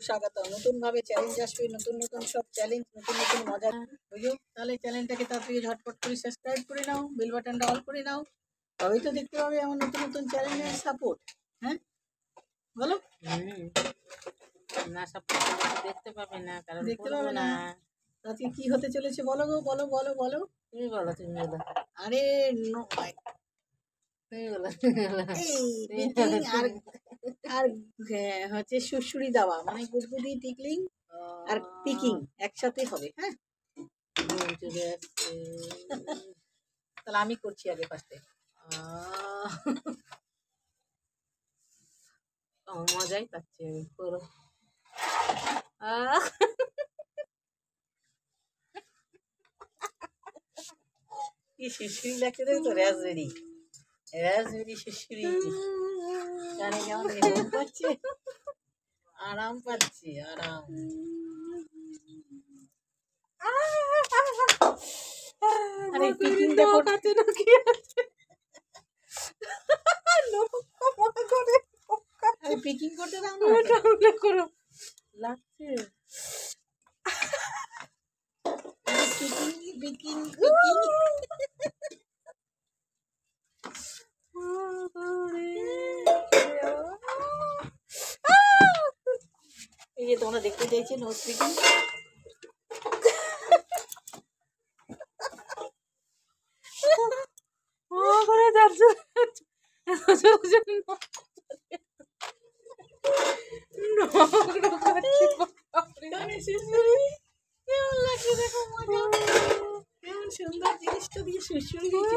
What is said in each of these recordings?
স্বাগত। নতুনভাবে চ্যালেঞ্জ আসবে, নতুন নতুন সব চ্যালেঞ্জ, নতুন নতুন মজা, বুঝো? তাহলে চ্যানেলটাকে তাড়াতাড়ি ঝটপট করে সাবস্ক্রাইব করে নাও, বেল বাটনটা অল করে নাও, তবেই তো দেখতে পাবে আমার নতুন নতুন চ্যালেঞ্জের সাপোর্ট। হ্যাঁ বলো, না সাপোর্ট দেখতে পাবে না, কারণ দেখতে পাবে না। আজকে কি হতে চলেছে বলো গো, বলো বলো বলো, তুমি বলো, তুমি বলো, আরে তুমি বলো, এই পিকলিং আর হচ্ছে সুড়সুড়ি দেওয়া, মানে গুদগুদি টিকলিং আর পিকিং একসাথে হবে। হ্যাঁ চলে আসছে। তাহলে আমি করছি আগে ফার্স্টে। মজাই পাচ্ছি আমি, করো। কি শিরশিরি লাগছে দেখো তো, রাজবেরি রাজবেরি শিরশিরি, কানে কেমন ঘুম পাচ্ছে, আরাম পাচ্ছি, আরাম। আরে পিকিংটা করতে না কি আছে, আরে পিকিং করতে দাও না, এটা করো, লাগছে। Picking picking picking. এই যে তোমরা দেখতে চাইছি নো স্পিকিং, কেমন সুন্দর জিনিসটা দিয়ে সুরসুরি দিচ্ছি,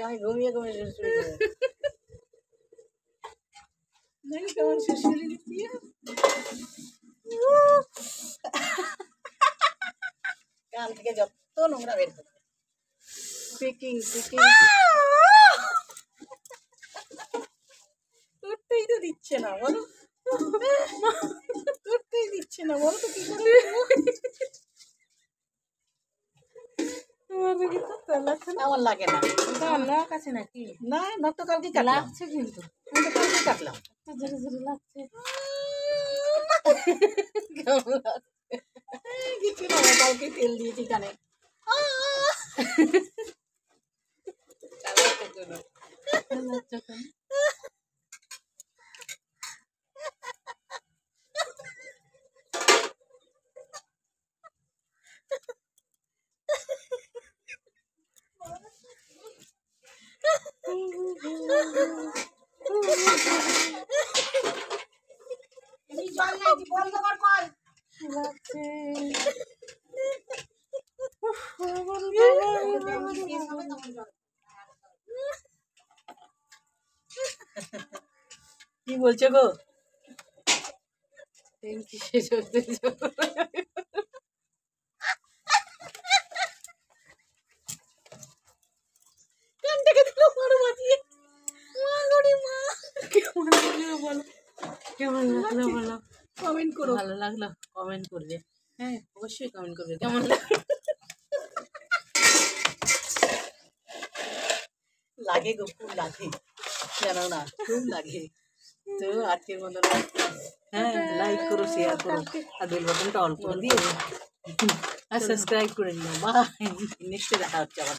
আমি ঘুমিয়ে ঘুমিয়ে সুরসুরি দেখি কেমন সুরসুরি দিচ্ছি। কাল থেকে যত নোংরা বের করবে, পিকিং পিকিং করতেই তো দিচ্ছে না, বলো করতেই দিচ্ছে না, বলো তো কি করে। আমার লাগে না, নখ আছে নাকি? না নখ তো কালকে কাটলাম, লাগছে কিন্তু, আমি তো কালকে কাটলাম। জোরে জোরে লাগছে। কিছু না, কালকে তেল দিয়েছি কানে। কি বলছো গো, কি শেষ হতে কেমন লাগলো বলো, কমেন্ট করো, ভালো লাগলো কমেন্ট করবে, হ্যাঁ অবশ্যই কমেন্ট করবে কেমন লাগলো। লাগে গো, খুব লাগে, জানো না খুব লাগে। তো আজকের মতো হ্যাঁ লাইক করো, শেয়ার করো, আর বেল বাটনটা অল করে দিয়ে আর সাবস্ক্রাইব করে নিও। বাই, নেক্সটে দেখা হচ্ছে আবার।